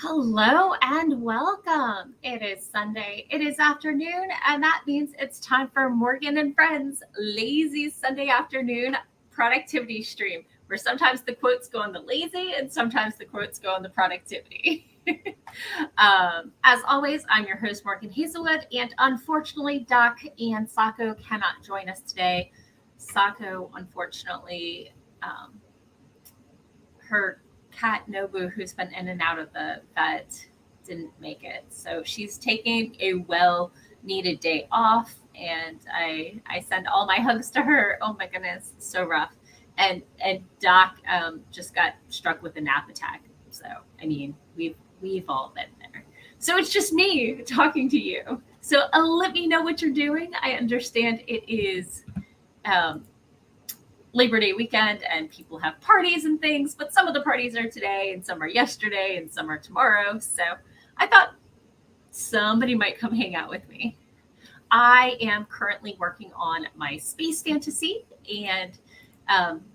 Hello and welcome. It is Sunday. It is afternoon, and that means it's time for Morgan and Friends' lazy Sunday afternoon productivity stream, where sometimes the quotes go on the lazy and sometimes the quotes go on the productivity. As always, I'm your host, Morgan Hazelwood, and unfortunately, Doc and Sako cannot join us today. Sako, unfortunately, her cat Nobu, who's been in and out of the vet, didn't make it. So she's taking a well-needed day off, and I send all my hugs to her. Oh my goodness, so rough. And Doc just got struck with a nap attack. So I mean, we've all been there. So it's just me talking to you. So let me know what you're doing. I understand it is Labor Day weekend and people have parties and things, but some of the parties are today and some are yesterday and some are tomorrow. So I thought somebody might come hang out with me. I am currently working on my space fantasy, and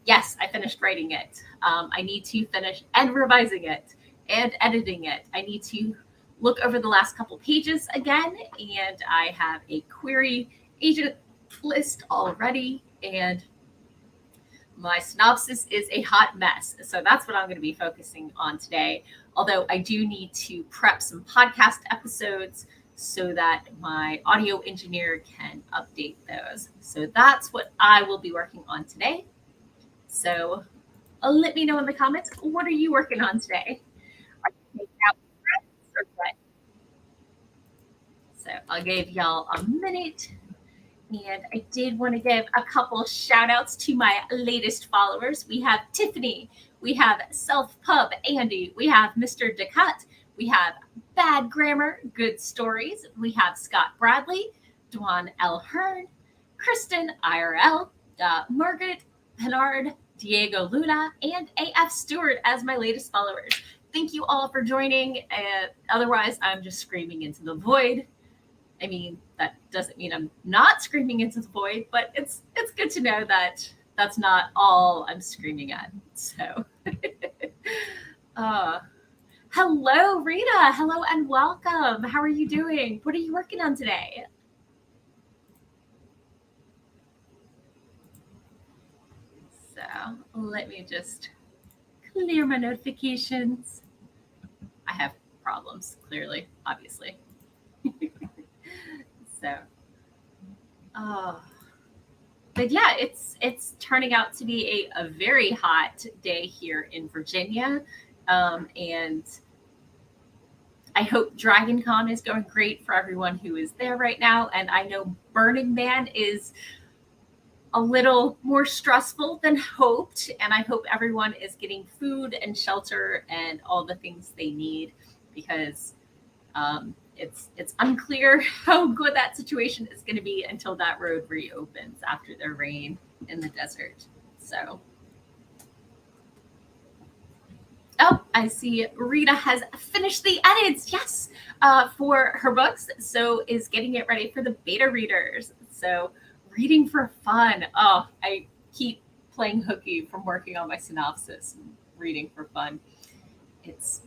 yes, I finished writing it. I need to finish and revising it and editing it. I need to look over the last couple pages again, and I have a query agent list already, and my synopsis is a hot mess. So that's what I'm going to be focusing on today. Although I do need to prep some podcast episodes so that my audio engineer can update those. So that's what I will be working on today. So let me know in the comments, what are you working on today? Are you taking out friends or what? So I'll give y'all a minute. And I did want to give a couple shout outs to my latest followers. We have Tiffany, we have Self Pub Andy, we have Mr. DeCut, we have Bad Grammar, Good Stories, we have Scott Bradley, Dwan L. Hearn, Kristen IRL, Margaret Penard, Diego Luna, and AF Stewart as my latest followers. Thank you all for joining. Otherwise, I'm just screaming into the void. I mean, that doesn't mean I'm not screaming into the void, but it's good to know that that's not all I'm screaming at. So, hello, Rita. Hello and welcome. How are you doing? What are you working on today? So let me just clear my notifications. I have problems, clearly, obviously. So, but yeah, it's turning out to be a very hot day here in Virginia, and I hope Dragon Con is going great for everyone who is there right now. And I know Burning Man is a little more stressful than hoped, and I hope everyone is getting food and shelter and all the things they need, because it's unclear how good that situation is going to be until that road reopens after the rain in the desert. So, oh, I see Rita has finished the edits, yes, for her books, so is getting it ready for the beta readers. So, reading for fun. Oh, I keep playing hooky from working on my synopsis and reading for fun. It's,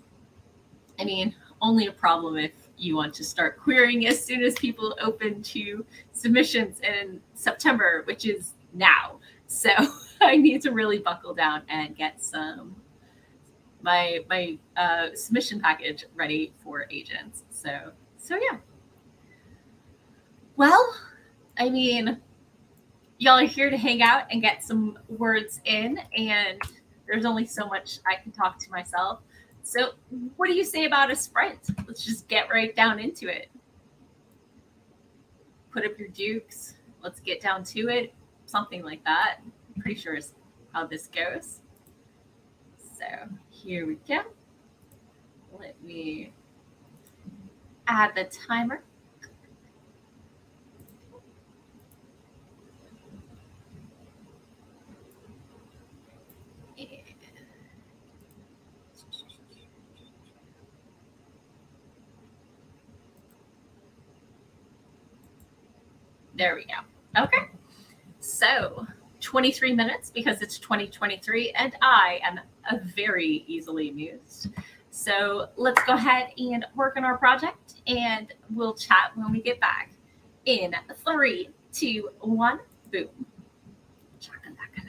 I mean, only a problem if you want to start querying as soon as people open to submissions in September, which is now. So I need to really buckle down and get my submission package ready for agents. So yeah. Well, I mean, y'all are here to hang out and get some words in, and there's only so much I can talk to myself. So what do you say about a sprint? Let's just get right down into it. Put up your dukes. Let's get down to it. Something like that. I'm pretty sure is how this goes. So here we go. Let me add the timer. There we go. Okay. So 23 minutes because it's 2023 and I am very easily amused. So let's go ahead and work on our project, and we'll chat when we get back. In 3, 2, 1, boom. Chakalaka.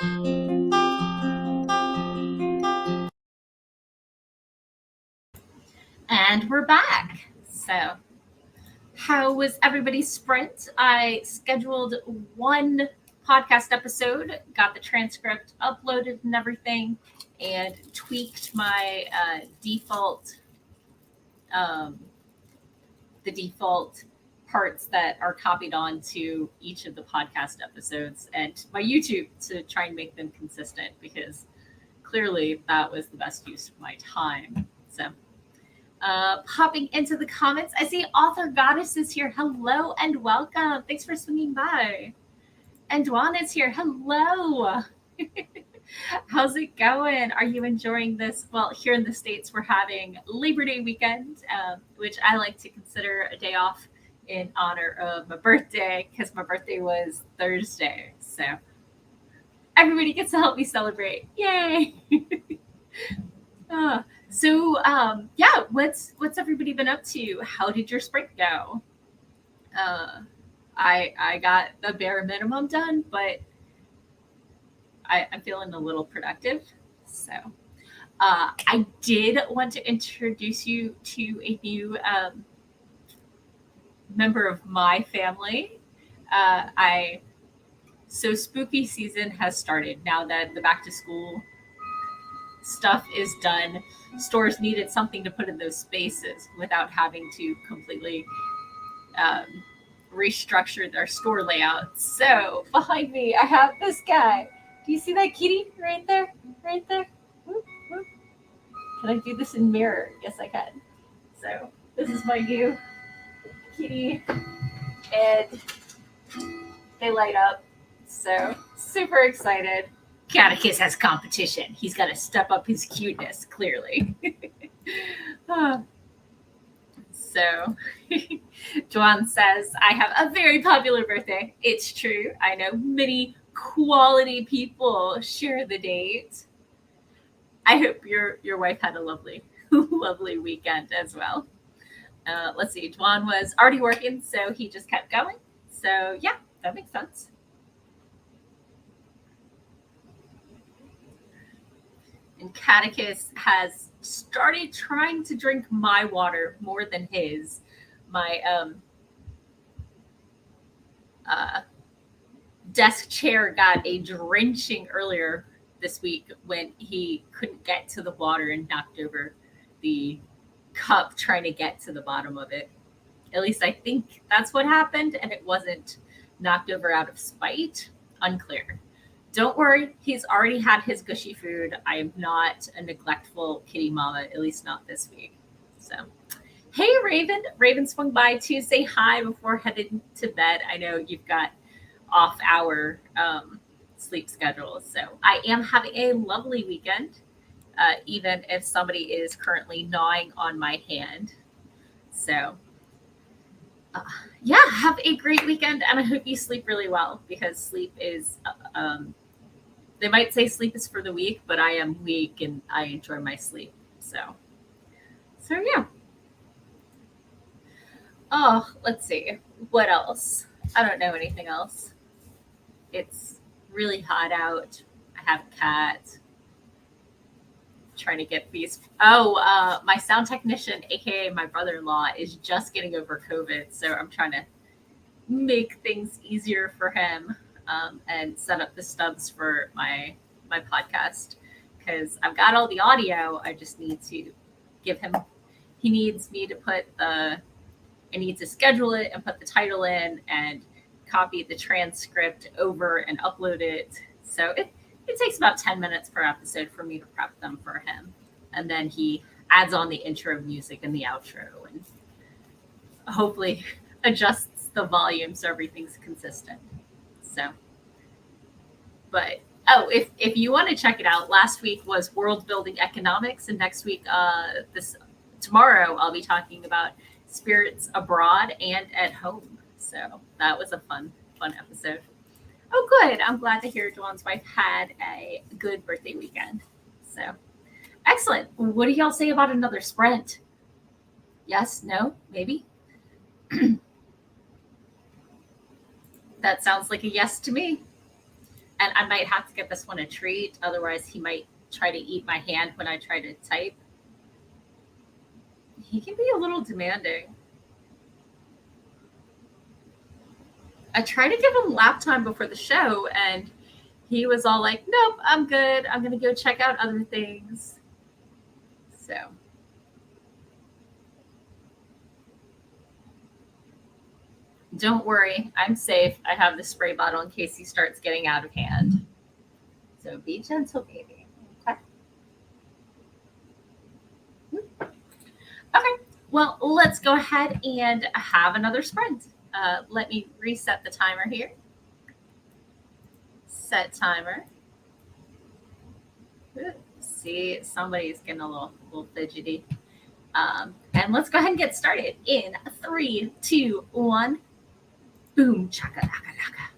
And we're back. So, how was everybody's sprint? I scheduled one podcast episode, got the transcript uploaded and everything, and tweaked my um, the default parts that are copied onto each of the podcast episodes and my YouTube to try and make them consistent, because clearly that was the best use of my time. So, popping into the comments, I see Author Goddess is here. Hello and welcome. Thanks for swinging by. And Dwan is here. Hello. How's it going? Are you enjoying this? Well, here in the States, we're having Labor Day weekend, which I like to consider a day off in honor of my birthday, because my birthday was Thursday. So everybody gets to help me celebrate. Yay! Yeah, what's everybody been up to? How did your sprint go? I got the bare minimum done, but I'm feeling a little productive. So I did want to introduce you to a new member of my family. So spooky season has started now that the back to school stuff is done. Stores needed something to put in those spaces without having to completely restructure their store layout. So behind me, I have this guy. Do you see that kitty right there? Right there? Whoop, whoop. Can I do this in mirror? Yes, I can. So this is my new kitty, and they light up. So super excited. Catticus has competition. He's got to step up his cuteness, clearly. So, Joanne says, I have a very popular birthday. It's true. I know many quality people share the date. I hope your wife had a lovely, lovely weekend as well. Let's see. Joanne was already working, so he just kept going. So, yeah, that makes sense. And Catticus has started trying to drink my water more than his. My desk chair got a drenching earlier this week when he couldn't get to the water and knocked over the cup trying to get to the bottom of it. At least I think that's what happened, and it wasn't knocked over out of spite. Unclear. Don't worry, he's already had his gushy food. I am not a neglectful kitty mama, at least not this week. So, hey, Raven. Raven swung by to say hi before heading to bed. I know you've got off-hour sleep schedules, so I am having a lovely weekend, even if somebody is currently gnawing on my hand. So, yeah, have a great weekend, and I hope you sleep really well, because sleep is they might say sleep is for the weak, but I am weak and I enjoy my sleep. So yeah. Oh, let's see. What else? I don't know anything else. It's really hot out. I have a cat. Trying to get these. Oh, my sound technician, aka my brother-in-law, is just getting over COVID, so I'm trying to make things easier for him, and set up the stubs for my podcast, because I've got all the audio. I just need to give him. He needs me to put I need to schedule it and put the title in and copy the transcript over and upload it. So it takes about 10 minutes per episode for me to prep them for him. And then he adds on the intro music and the outro, and hopefully adjusts the volume so everything's consistent. So, but if you want to check it out, last week was world building economics, and next week, tomorrow, I'll be talking about spirits abroad and at home. So that was a fun episode. Oh, good. I'm glad to hear Joanne's wife had a good birthday weekend. So excellent. What do y'all say about another sprint? Yes, no, maybe? That sounds like a yes to me. And I might have to get this one a treat. Otherwise, he might try to eat my hand when I try to type. He can be a little demanding. I tried to give him lap time before the show, and he was all like, nope, I'm good. I'm going to go check out other things. So. Don't worry, I'm safe. I have the spray bottle in case he starts getting out of hand. So be gentle, baby. Okay. Okay. Well, let's go ahead and have another sprint. Let me reset the timer here. Set timer. See, somebody's getting a little fidgety. And let's go ahead and get started in 3, 2, 1. Boom, chaka, laka, laka.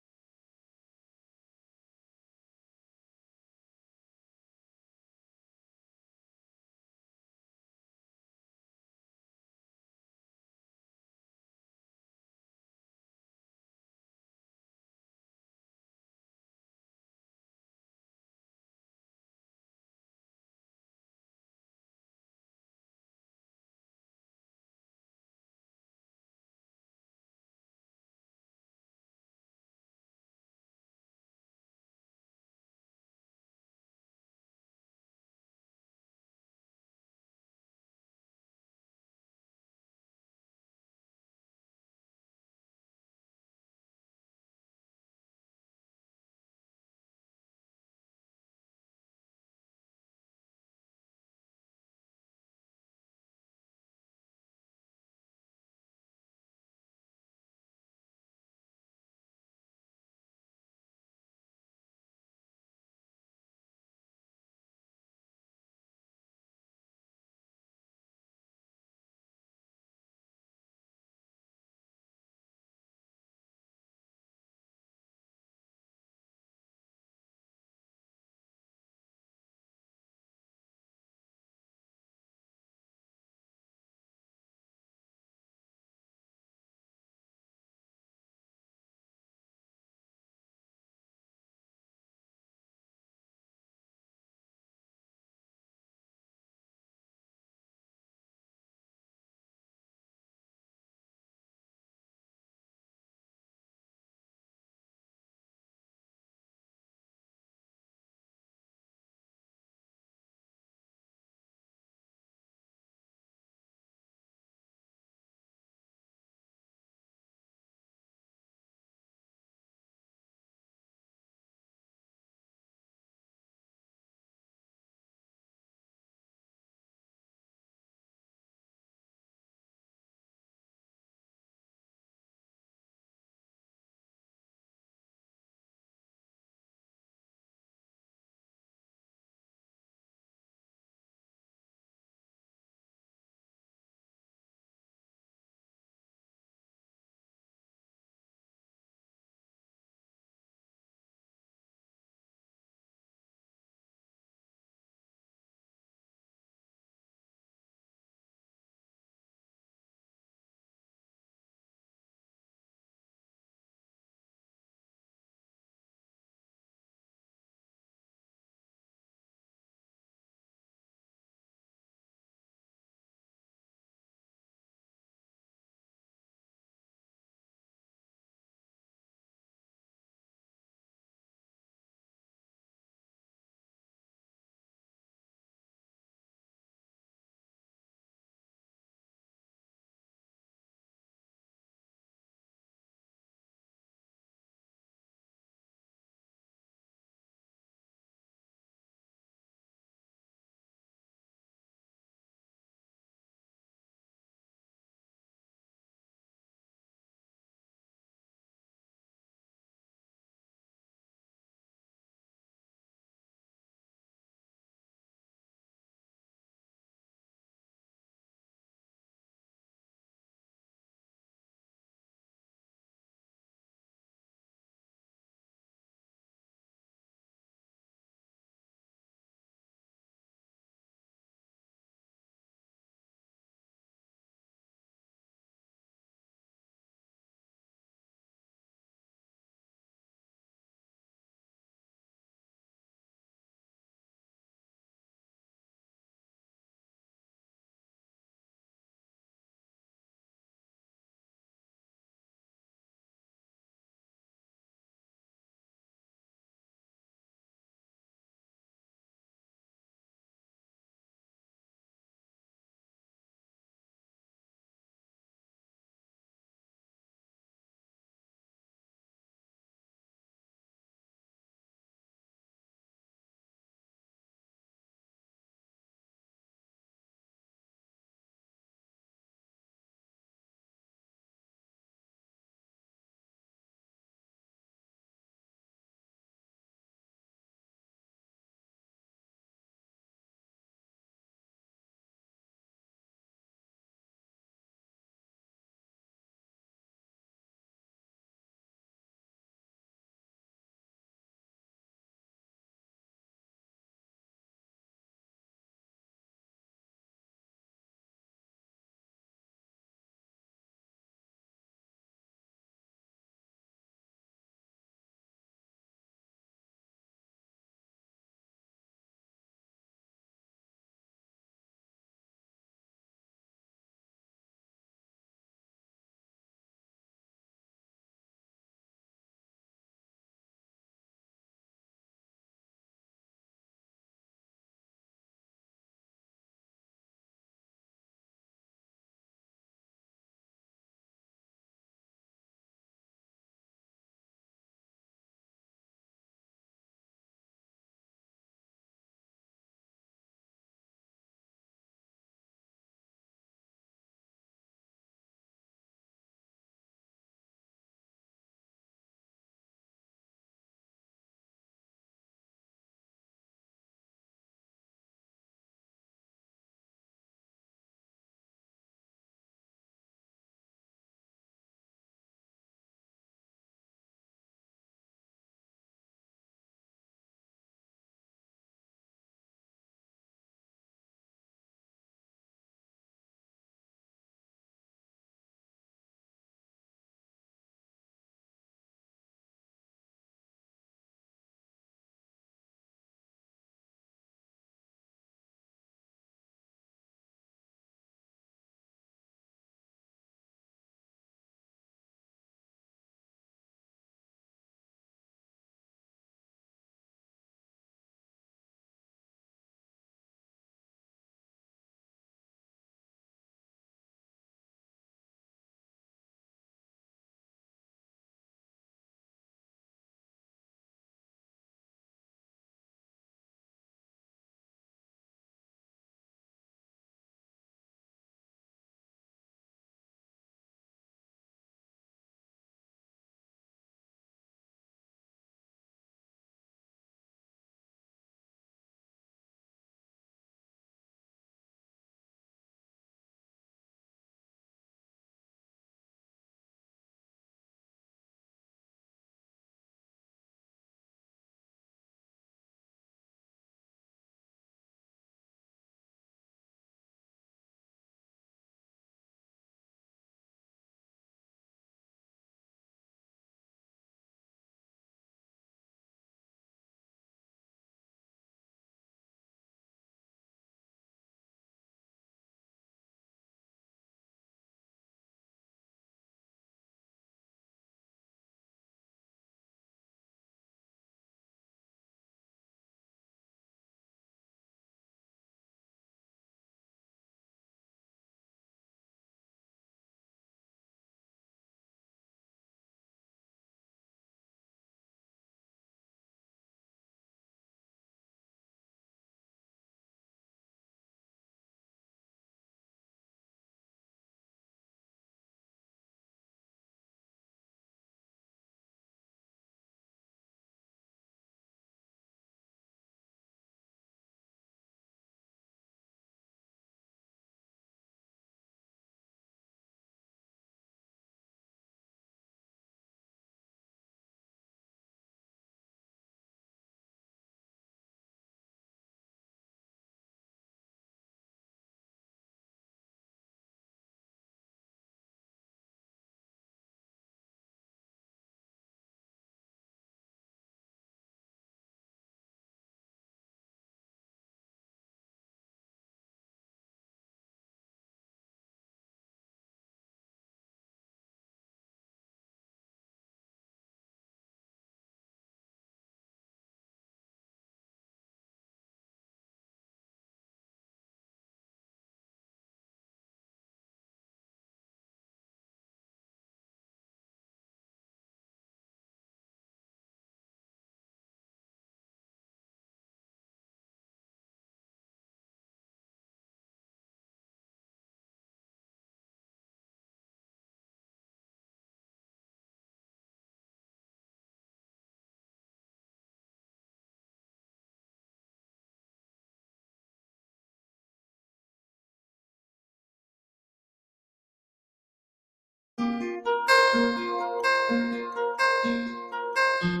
And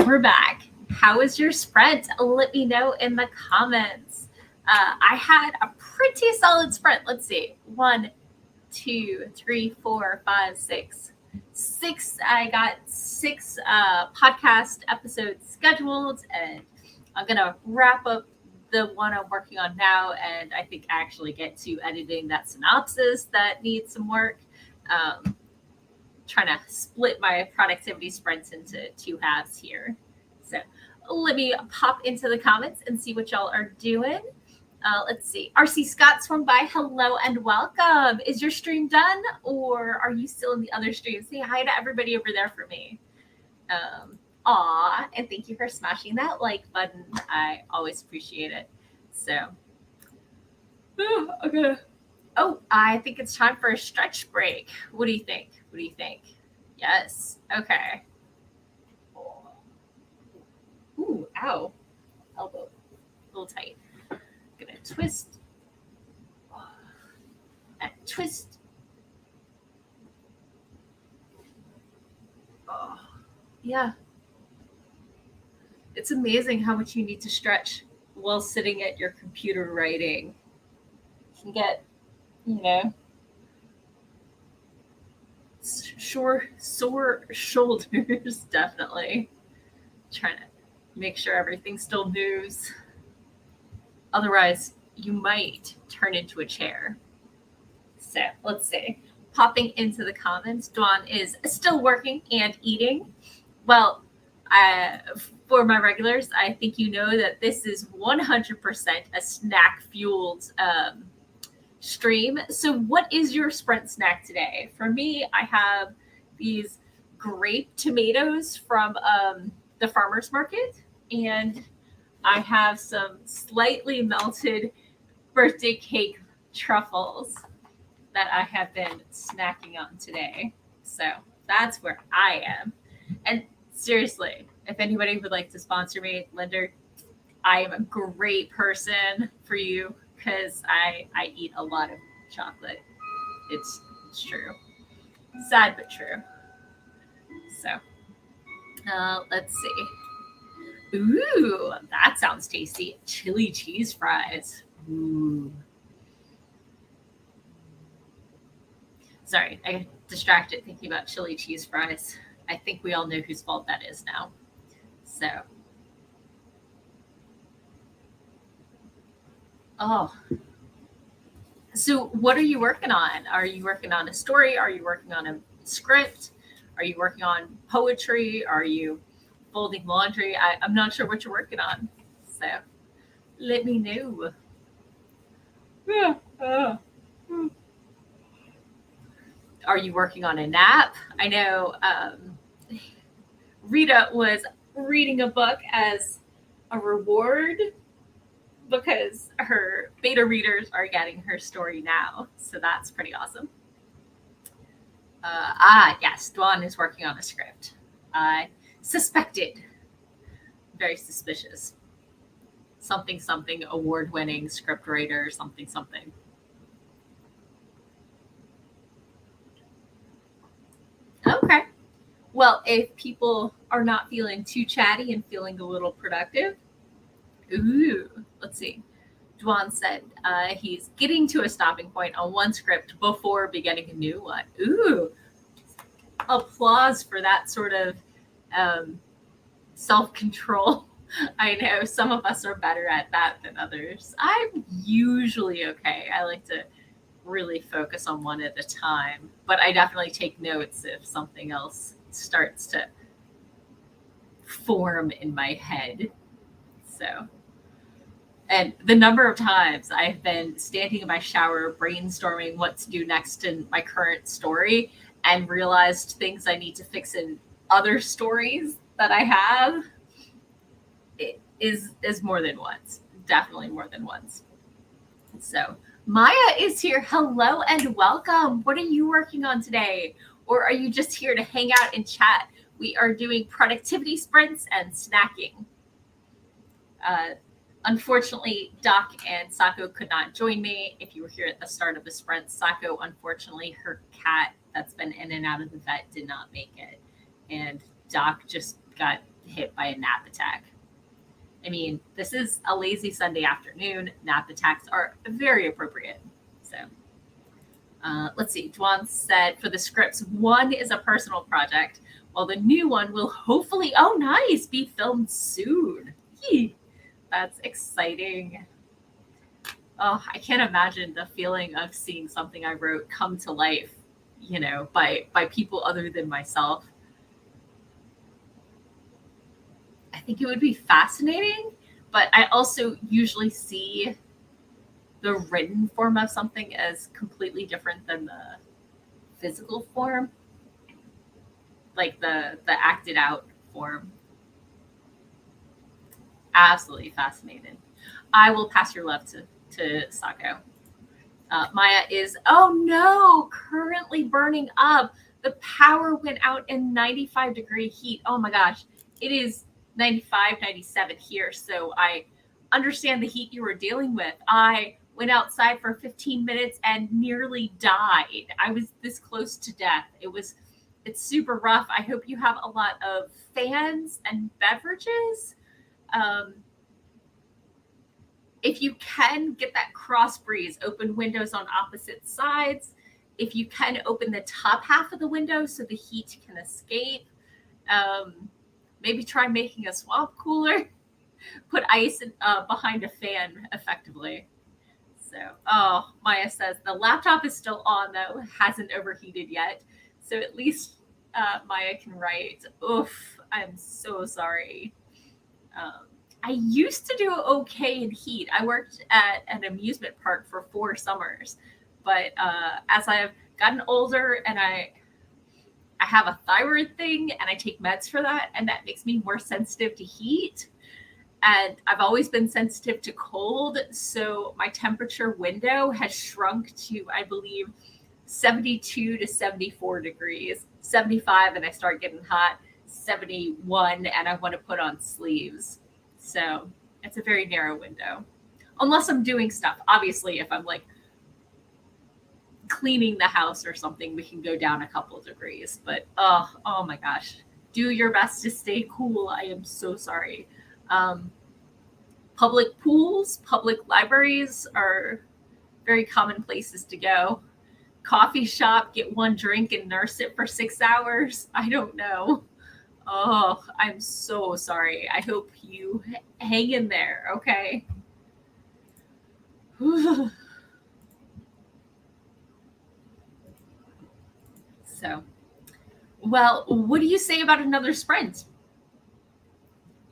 we're back. How was your sprint? Let me know in the comments. I had a pretty solid sprint. Let's see. 1, 2, 3, 4, 5, 6. I got 6 podcast episodes scheduled, and I'm going to wrap up the one I'm working on now, and I think actually get to editing that synopsis that needs some work. Trying to split my productivity sprints into 2 halves here. So let me pop into the comments and see what y'all are doing. Let's see. RC Scott swung by. Hello and welcome. Is your stream done, or are you still in the other stream? Say hi to everybody over there for me. Aw, and thank you for smashing that like button. I always appreciate it. So, okay. Oh, I think it's time for a stretch break. What do you think? What do you think? Yes. Okay. Ooh, ow. Elbow. A little tight. Gonna twist. And twist. Oh, yeah. It's amazing how much you need to stretch while sitting at your computer writing. You can get, sore shoulders, definitely. Trying to make sure everything still moves. Otherwise, you might turn into a chair. So let's see. Popping into the comments, Dawn is still working and eating. Well, for my regulars, I think you know that this is 100% a snack-fueled stream. So what is your sprint snack today? For me, I have these grape tomatoes from the farmer's market, and I have some slightly melted birthday cake truffles that I have been snacking on today. So that's where I am. And seriously, if anybody would like to sponsor me, Linder, I am a great person for you because I eat a lot of chocolate. It's true. Sad but true. So let's see. Ooh, that sounds tasty. Chili cheese fries. Ooh. Sorry, I got distracted thinking about chili cheese fries. I think we all know whose fault that is now. So. Oh. So what are you working on? Are you working on a story? Are you working on a script? Are you working on poetry? Are you folding laundry? I'm not sure what you're working on. So let me know. Are you working on a nap? I know Rita was reading a book as a reward because her beta readers are getting her story now. So that's pretty awesome. Yes, Dwan is working on a script. I suspected. Very suspicious. Something, award-winning script writer, something. Okay. Well, if people are not feeling too chatty and feeling a little productive, let's see. Dwan said he's getting to a stopping point on one script before beginning a new one. Ooh, applause for that sort of self-control. I know some of us are better at that than others. I'm usually okay. I like to really focus on one at a time, but I definitely take notes if something else starts to form in my head. So, and the number of times I've been standing in my shower brainstorming what to do next in my current story and realized things I need to fix in other stories that I have is more than once. Definitely more than once. So Maya is here. Hello and welcome. What are you working on today? Or are you just here to hang out and chat? We are doing productivity sprints and snacking. Uh, Unfortunately, Doc and Sako could not join me. If you were here at the start of the sprint, Sako, unfortunately, her cat that's been in and out of the vet did not make it. And Doc just got hit by a nap attack. I mean, this is a lazy Sunday afternoon. Nap attacks are very appropriate. So let's see. Dwan said for the scripts, one is a personal project, while the new one will hopefully, oh, nice, be filmed soon. Yee. That's exciting. Oh, I can't imagine the feeling of seeing something I wrote come to life, by people other than myself. I think it would be fascinating, but I also usually see the written form of something as completely different than the physical form, like the acted out form. Absolutely fascinated. I will pass your love to Sako. Maya is, oh no, currently burning up. The power went out in 95-degree heat. Oh my gosh. It is 95, 97 here. So I understand the heat you were dealing with. I went outside for 15 minutes and nearly died. I was this close to death. It's super rough. I hope you have a lot of fans and beverages. If you can get that cross breeze, open windows on opposite sides. If you can open the top half of the window so the heat can escape. Maybe try making a swamp cooler. Put ice behind a fan effectively. So, oh, Maya says the laptop is still on though, hasn't overheated yet. So at least Maya can write. Oof, I'm so sorry. I used to do okay in heat. I worked at an amusement park for 4 summers, but as I've gotten older and I have a thyroid thing and I take meds for that, and that makes me more sensitive to heat. And I've always been sensitive to cold, so my temperature window has shrunk to, I believe, 72 to 74 degrees. 75 and I start getting hot. 71 and I want to put on sleeves. So it's a very narrow window. Unless I'm doing stuff. Obviously, if I'm like cleaning the house or something, we can go down a couple of degrees. But oh my gosh. Do your best to stay cool. I am so sorry. Public pools, public libraries are very common places to go. Coffee shop, get one drink and nurse it for 6 hours. I don't know. Oh, I'm so sorry. I hope you hang in there, okay? So, well, what do you say about another sprint?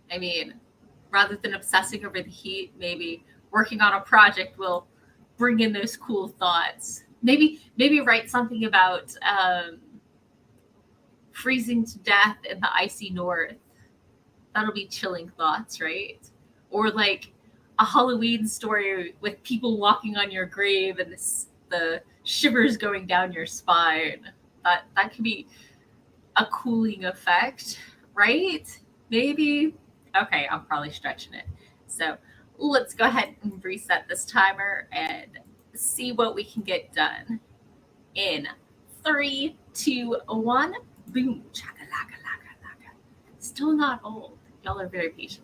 I mean, rather than obsessing over the heat, maybe working on a project will bring in those cool thoughts. Maybe write something about freezing to death in the icy north. That'll be chilling thoughts, right? Or like a Halloween story with people walking on your grave and the shivers going down your spine. That could be a cooling effect, right? Maybe. Okay, I'm probably stretching it. So let's go ahead and reset this timer and see what we can get done. In 3, 2, 1, boom, chaka laka laka laka. Still not old. Y'all are very patient.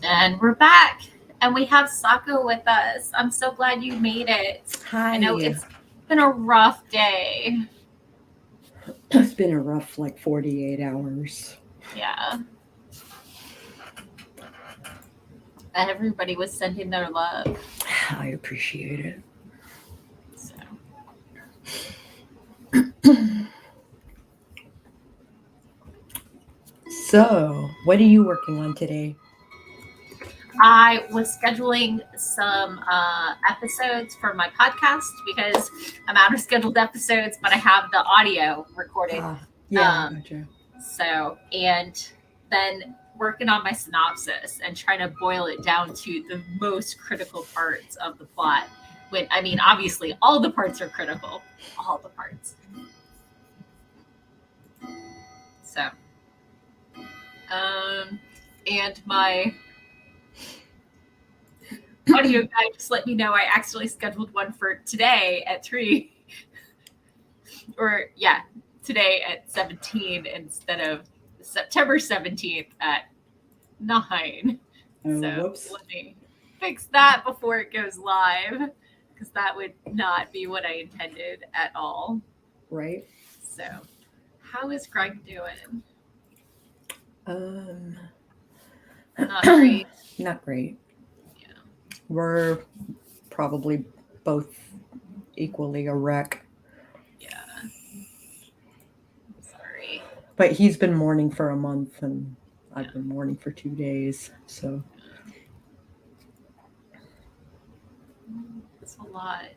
And we're back. And we have Sako with us. I'm so glad you made it. Hi. I know it's been a rough day. It's been a rough 48 hours. Yeah. Everybody was sending their love. I appreciate it. So, what are you working on today? I was scheduling some episodes for my podcast because I'm out of scheduled episodes, but I have the audio recorded. Gotcha. So, and then working on my synopsis and trying to boil it down to the most critical parts of the plot. Obviously, all the parts are critical. All the parts. So, and my audio guy just let me know I actually scheduled one for today at 3. Today at 17 instead of September 17th at 9. Whoops. Let me fix that before it goes live, because that would not be what I intended at all. Right. So, how is Greg doing? Not great. Not great. Yeah. We're probably both equally a wreck. Yeah. Sorry. But he's been mourning for a month, and I've been mourning for 2 days. So it's a lot.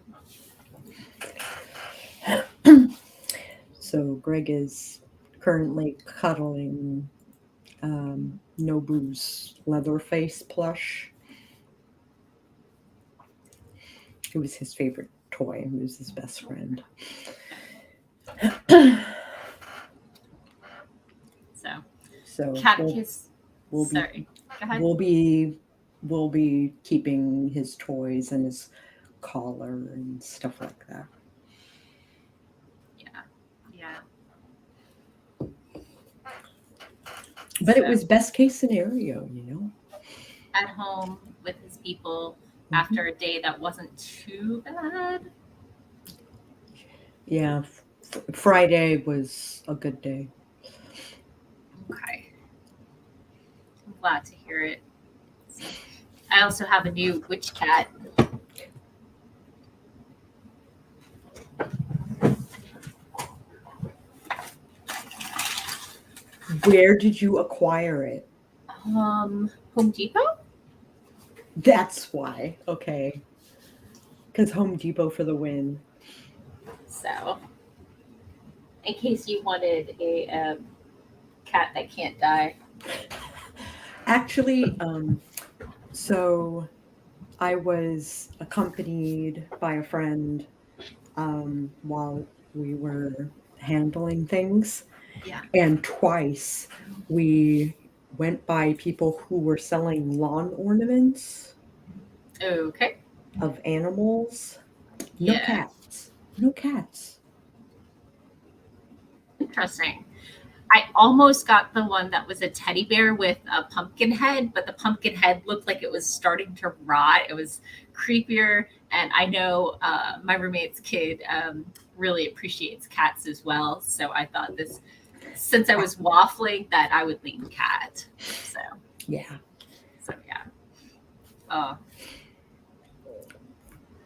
So Greg is currently cuddling Nobu's Leatherface plush. It was his favorite toy. It was his best friend. So Catticus. We'll be keeping his toys and his collar and stuff like that. Yeah. But it was best case scenario, At home with his people after a day that wasn't too bad. Yeah, Friday was a good day. Okay. I'm glad to hear it. I also have a new witch cat. Where did you acquire it? Home Depot? That's why. Okay. Because Home Depot for the win. So, in case you wanted a cat that can't die. Actually, so I was accompanied by a friend while we were handling things. Yeah. And twice we went by people who were selling lawn ornaments. Okay. Of animals. No cats. No cats. Interesting. I almost got the one that was a teddy bear with a pumpkin head, but the pumpkin head looked like it was starting to rot. It was creepier. And I know my roommate's kid really appreciates cats as well. So I thought since I was waffling, that I would lean cat. So yeah.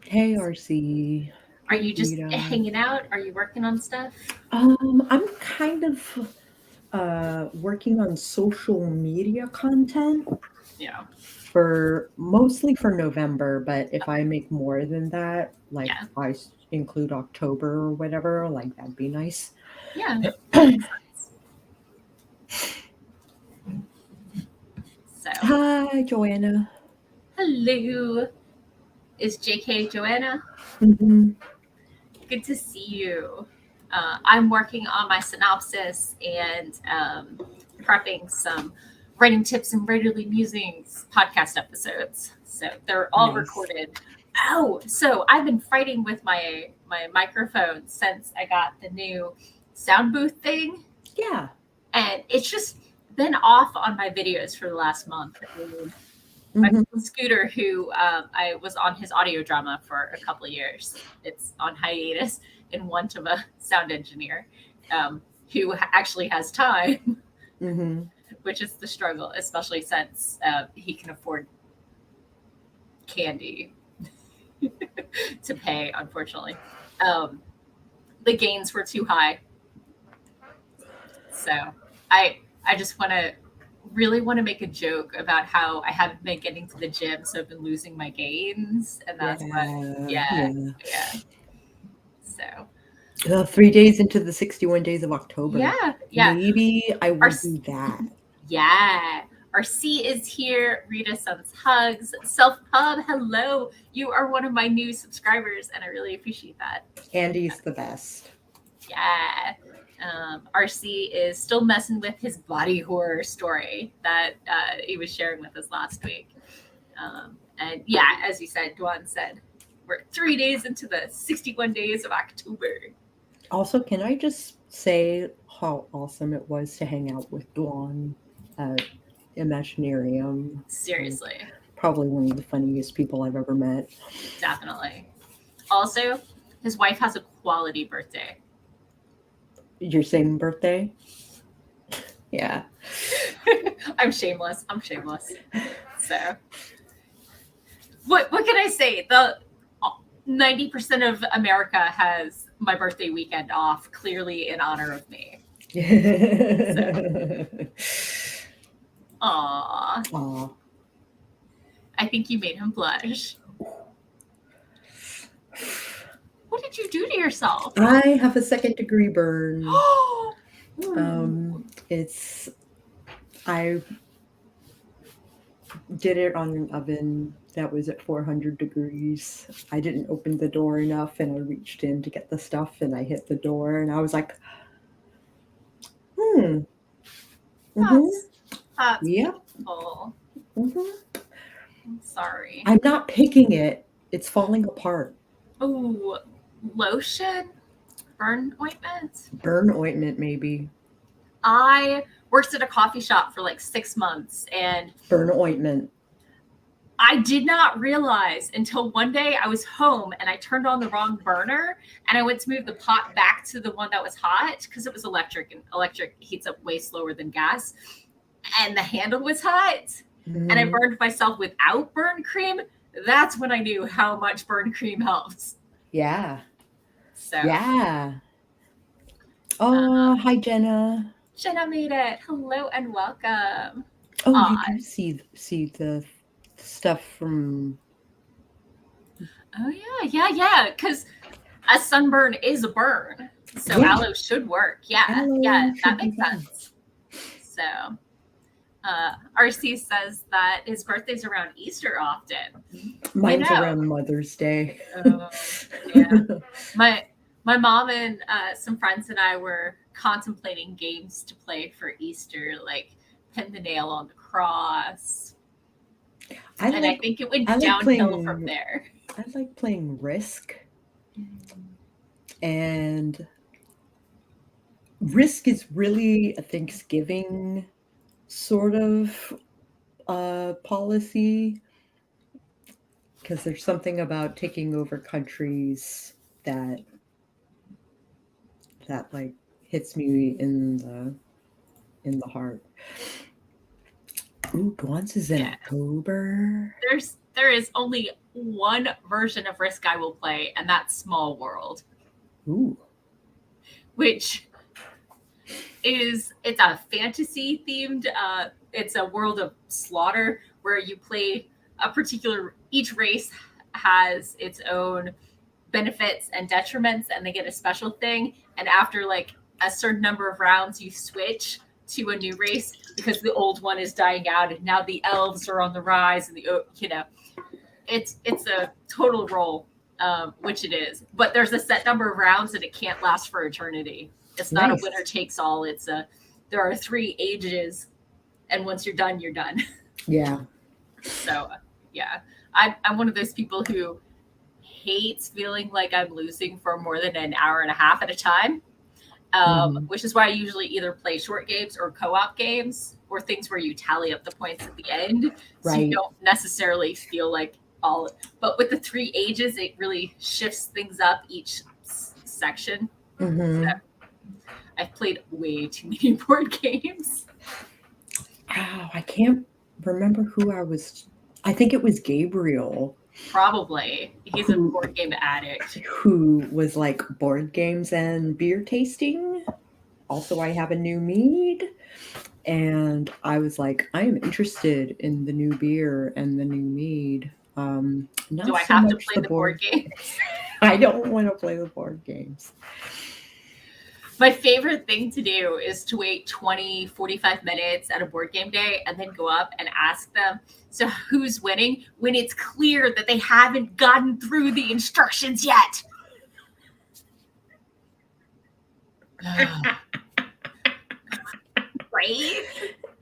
Hey, RC. Are you just hanging out? Are you working on stuff? I'm kind of working on social media content. Yeah. Mostly for November, but if I make more than that, if I include October or whatever, that'd be nice. Yeah. Hi, Joanna. Hello. Is JK Joanna? Mm-hmm. Good to see you. I'm working on my synopsis and prepping some writing tips and writerly musings podcast episodes. So they're all recorded. Oh, so I've been fighting with my microphone since I got the new sound booth thing. Yeah. And it's just been off on my videos for the last month. my Mhm. friend Scooter, who I was on his audio drama for a couple of years. It's on hiatus in want of a sound engineer who actually has time, Mhm. which is the struggle, especially since he can afford candy to pay, unfortunately. The gains were too high. So I just really want to make a joke about how I haven't been getting to the gym, so I've been losing my gains, and that's what. Yeah. Yeah, Yeah. yeah. So 3 days into the 61 days of October. yeah. Maybe I Our will do that. yeah. Our C is here. Rita sends hugs. Self Pub, hello. You are one of my new subscribers, and I really appreciate that. Andy's the best. Yeah. RC is still messing with his body horror story that he was sharing with us last week. And yeah, as you said, Duan said, we're 3 days into the 61 days of October. Also, can I just say how awesome it was to hang out with Dawn at Imaginarium? Seriously, Probably one of the funniest people I've ever met. definitely. Also, his wife has a quality birthday. Your same birthday? Yeah. I'm shameless. So, what can I say? The 90% of America has my birthday weekend off, clearly in honor of me. Aww. Aw. I think you made him blush. What did you do to yourself? I have a second-degree burn. Ooh. I did it on an oven that was at 400 degrees. I didn't open the door enough, and I reached in to get the stuff, and I hit the door, and I was like, Mhm. That's Yep. painful. Mhm. I'm sorry. I'm not picking it. It's falling apart. Ooh, lotion? Burn ointment? Burn ointment, maybe. I worked at a coffee shop for like 6 months, and Burn ointment. I did not realize until one day I was home and I turned on the wrong burner, and I went to move the pot back to the one that was hot because it was electric, and electric heats up way slower than gas. And the handle was hot, and I burned myself without burn cream. That's when I knew how much burn cream helps. Yeah. So Yeah. Oh, hi, Jenna. Jenna made it. Hello and welcome. Oh, you do see the stuff from. Oh yeah. Because a sunburn is a burn, so Yeah. aloe should work. Yeah, Aloe should that be makes sense. So, RC says that his birthday's around Easter often. Mine's around Mother's Day. Yeah. My mom and some friends and I were contemplating games to play for Easter, like pin the nail on the cross. I think it went downhill from there. I like playing Risk. And Risk is really a Thanksgiving sort of policy, because there's something about taking over countries that like hits me in the heart. Ooh, Guans is in October. There is only one version of Risk I will play, and that's Small World. Ooh. Which it's a fantasy themed, it's a world of slaughter where you play each race has its own benefits and detriments, and they get a special thing. And after like a certain number of rounds, you switch to a new race because the old one is dying out, and now the elves are on the rise, and it's a total roll, which it is. But there's a set number of rounds, and it can't last for eternity. It's not a winner takes all. There are 3 ages, and once you're done, you're done. Yeah. So yeah, I'm one of those people who hates feeling like I'm losing for more than an hour and a half at a time, which is why I usually either play short games or co-op games. or things where you tally up the points at the end. So Right. you don't necessarily feel like but with the 3 ages, it really shifts things up each section. Mm-hmm. So I've played way too many board games. Oh, I can't remember who I was. I think it was Gabriel. Probably. He's a board game addict. Who was like board games and beer tasting. Also, I have a new mead. And I was like, I am interested in the new beer and the new mead. Not Do I so have to much play the board games? I don't want to play the board games. My favorite thing to do is to wait 20, 45 minutes at a board game day and then go up and ask them, so who's winning, when it's clear that they haven't gotten through the instructions yet. Right?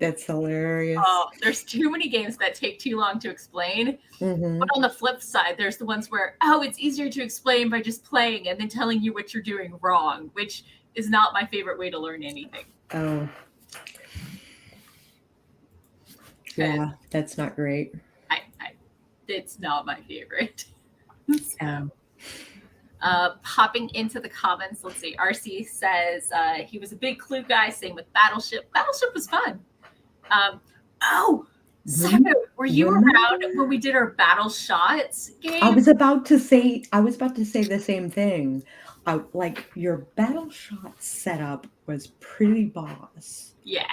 That's hilarious. Oh, there's too many games that take too long to explain. Mm-hmm. But on the flip side, there's the ones where, it's easier to explain by just playing and then telling you what you're doing wrong, which is not my favorite way to learn anything. Oh. Yeah, that's not great. It's not my favorite. So, popping into the comments, let's see. RC says he was a big Clue guy, same with Battleship. Battleship was fun. Sako, were you around when we did our Battle Shots game? I was about to say the same thing. Like your Battle Shot setup was pretty boss. Yeah.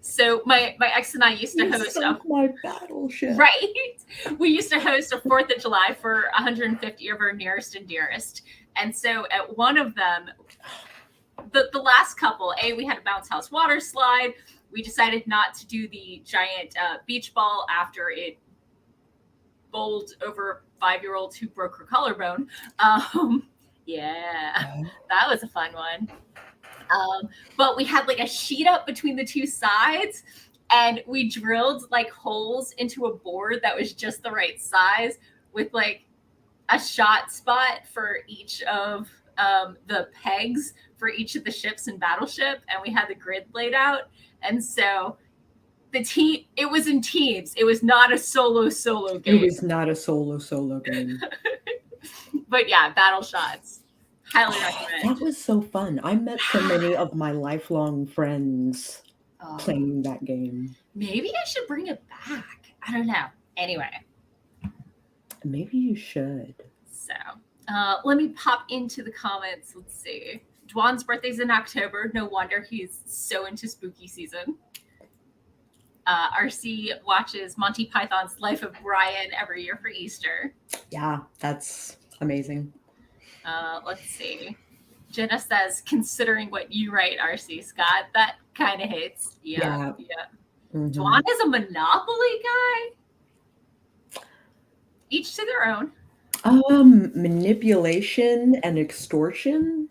So my ex and I used to host my Battleship. Right. We used to host a 4th of July for 150 of our nearest and dearest. And so at one of them, the last couple, we had a bounce house water slide. We decided not to do the giant beach ball after it bowled over a 5-year-old who broke her collarbone. That was a fun one. But we had like a sheet up between the 2 sides, and we drilled like holes into a board that was just the right size with like a shot spot for each of the pegs for each of the ships in Battleship, and we had the grid laid out. And so it was in teams. It was not a solo game. It was not a solo game. But yeah, Battle Shots. Highly recommend. That was so fun. I met so many of my lifelong friends playing that game. Maybe I should bring it back. I don't know. Anyway. Maybe you should. So, let me pop into the comments. Let's see. Dwan's birthday's in October. No wonder he's so into spooky season. RC watches Monty Python's Life of Brian every year for Easter. Yeah, that's amazing. Let's see. Jenna says, considering what you write, RC Scott, that kind of hits. Yeah. Mm-hmm. Dwan is a Monopoly guy. Each to their own. Manipulation and extortion.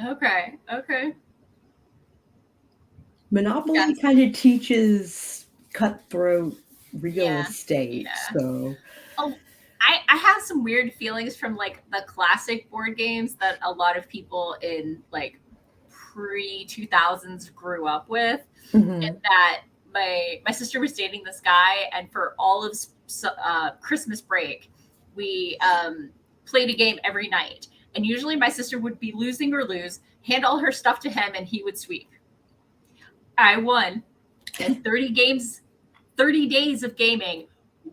Okay. Monopoly kind of teaches cutthroat real estate. Yeah. So I have some weird feelings from like the classic board games that a lot of people in like pre-2000s grew up with. Mm-hmm. And that my sister was dating this guy, and for all of Christmas break, we played a game every night. And usually my sister would be losing or lose, hand all her stuff to him, and he would sweep. I won. And 30 days of gaming,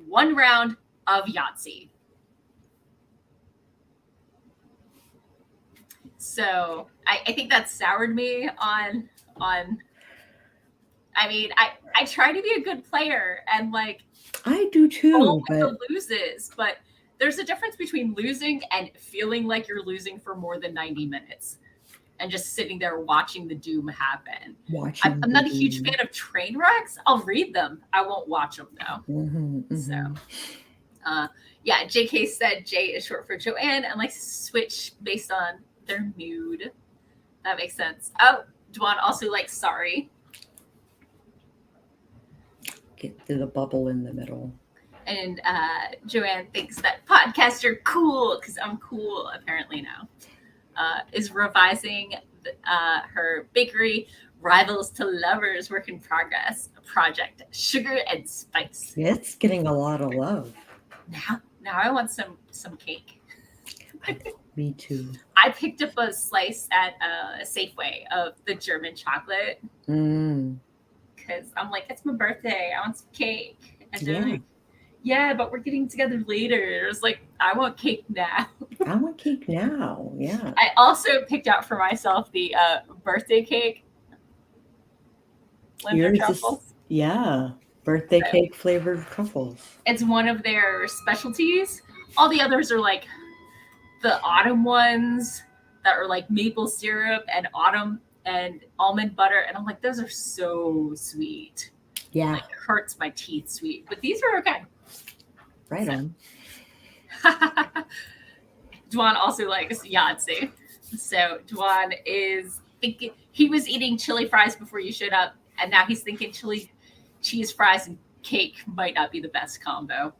1 round of Yahtzee. So I think that soured me on I mean, I try to be a good player, and like I do too, but the loses, but there's a difference between losing and feeling like you're losing for more than 90 minutes and just sitting there watching the doom happen. I'm not a huge fan of train wrecks. I'll read them. I won't watch them though. Mm-hmm. So, JK said J is short for Joanne and likes to switch based on their mood. That makes sense. Oh, Dwan also likes sorry. Get to the bubble in the middle. And Joanne thinks that podcasts are cool because I'm cool apparently now. Is revising her bakery Rivals to lovers, work in progress, project, sugar and spice. It's getting a lot of love. Now I want some cake. Me too. I picked up a slice at a Safeway of the German chocolate because I'm like, it's my birthday. I want some cake. And they're like, yeah, but we're getting together later. It's like, I want cake now. I want cake now. Yeah. I also picked out for myself the birthday cake. Linder truffles. Yeah. Birthday cake flavored truffles. It's one of their specialties. All the others are like the autumn ones that are like maple syrup and autumn and almond butter. And I'm like, those are so sweet. Yeah. Like, it hurts my teeth sweet. But these are okay. Right on. Dwan also likes Yahtzee. So Dwan is thinking, he was eating chili fries before you showed up, and now he's thinking chili cheese fries and cake might not be the best combo.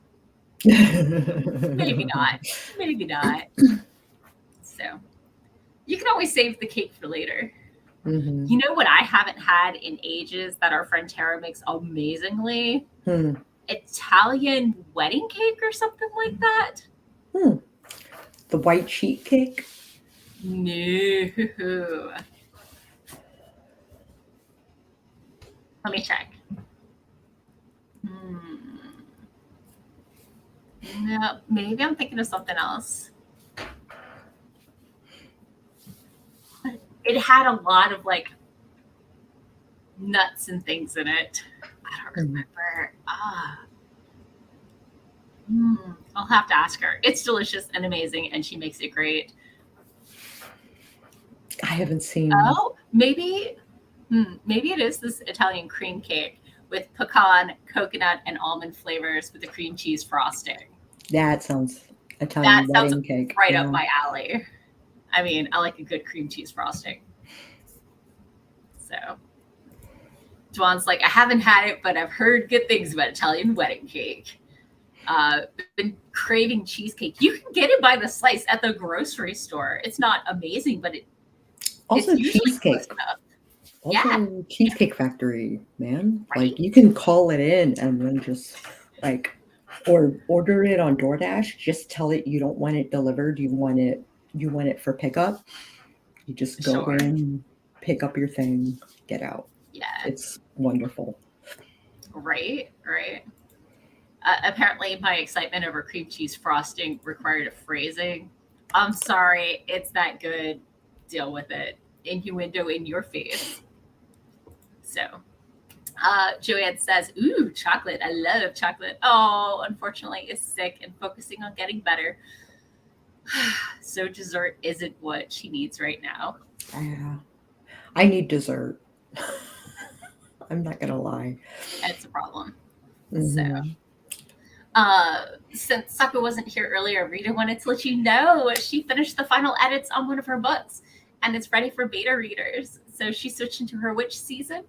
Maybe not. Maybe not. So you can always save the cake for later. Mm-hmm. You know what I haven't had in ages that our friend Tara makes amazingly? Italian wedding cake or something like that. The white sheet cake? No. Let me check. No, maybe I'm thinking of something else. It had a lot of like nuts and things in it. I don't remember. I'll have to ask her. It's delicious and amazing, and she makes it great. I haven't seen. Oh, maybe it is this Italian cream cake with pecan, coconut, and almond flavors with a cream cheese frosting. That sounds Italian wedding cake. Right up my alley. I mean, I like a good cream cheese frosting. So, Dwan's like, I haven't had it, but I've heard good things about Italian wedding cake. Been craving cheesecake. You can get it by the slice at the grocery store. It's not amazing, but also it's cheesecake. Also, Cheesecake Factory, man. Right. Like, you can call it in and then just like, or order it on DoorDash. Just tell it you don't want it delivered. You want it for pickup. You just go in, pick up your thing, get out. Yeah, it's wonderful. Right. Apparently, my excitement over cream cheese frosting required a phrasing. I'm sorry, it's that good. Deal with it. Innuendo in your face. So, Joanne says, ooh, chocolate. I love chocolate. Oh, unfortunately, is sick and focusing on getting better. So dessert isn't what she needs right now. Yeah. I need dessert. I'm not going to lie. That's a problem. Mm-hmm. So, since Sako wasn't here earlier, Rita wanted to let you know she finished the final edits on one of her books, and it's ready for beta readers. So she switched into her witch season,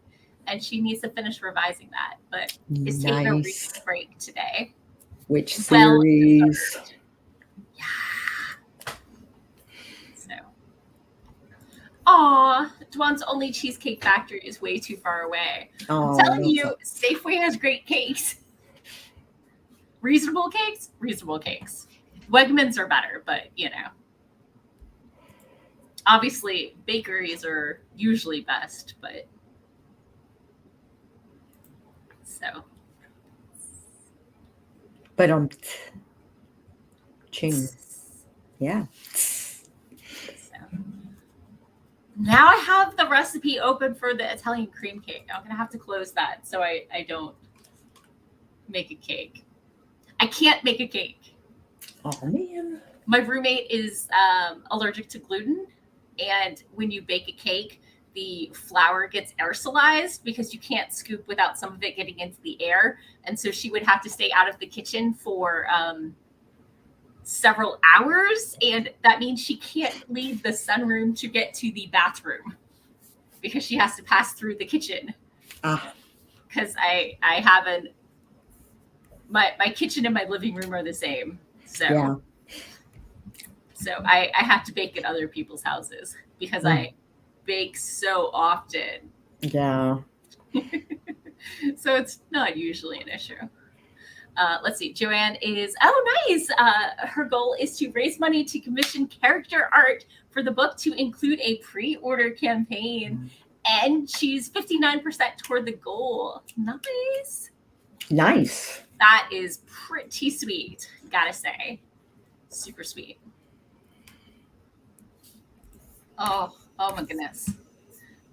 and she needs to finish revising that, but is taking a reading break today. Witch series. Yeah. So, aw, Dwan's only Cheesecake Factory is way too far away. I'm telling you, Safeway has great cakes. Reasonable cakes. Wegmans are better, but obviously bakeries are usually best, but so. But ching. Yeah. So. Now I have the recipe open for the Italian cream cake. I'm gonna have to close that so I don't make a cake. I can't make a cake. Oh man. My roommate is allergic to gluten, and when you bake a cake, the flour gets aerosolized because you can't scoop without some of it getting into the air. And so she would have to stay out of the kitchen for several hours. And that means she can't leave the sunroom to get to the bathroom because she has to pass through the kitchen. Because I haven't, my kitchen and my living room are the same. So, so I have to bake at other people's houses because I bake so often Yeah. So it's not usually an issue. Let's see. Joanne is, nice. Her goal is to raise money to commission character art for the book to include a pre-order campaign. And she's 59% toward the goal. Nice. Nice. That is pretty sweet, gotta say. Super sweet. Oh my goodness.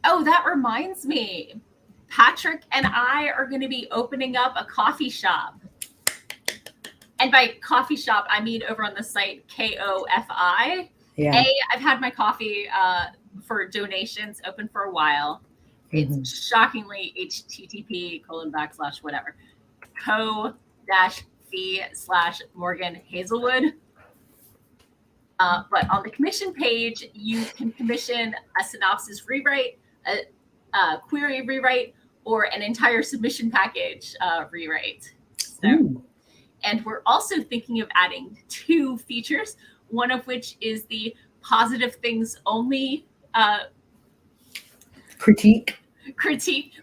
Oh, that reminds me. Patrick and I are going to be opening up a coffee shop. And by coffee shop, I mean over on the site KOFI. Yeah. I've had my coffee for donations open for a while. It's Mhm. shockingly http:// co-fee/Morgan Hazelwood. But on the commission page, you can commission a synopsis rewrite, a query rewrite, or an entire submission package rewrite. So, Ooh. and we're also thinking of adding 2 features, one of which is the positive things only Critique,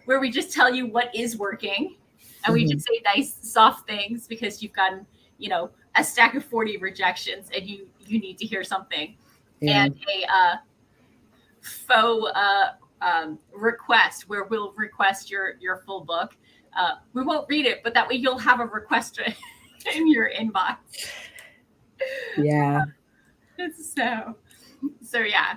where we just tell you what is working, and we just say nice, soft things because you've gotten, a stack of 40 rejections and you need to hear something. Yeah. And a faux request where we'll request your full book. We won't read it, but that way you'll have a request in your inbox. Yeah. So yeah.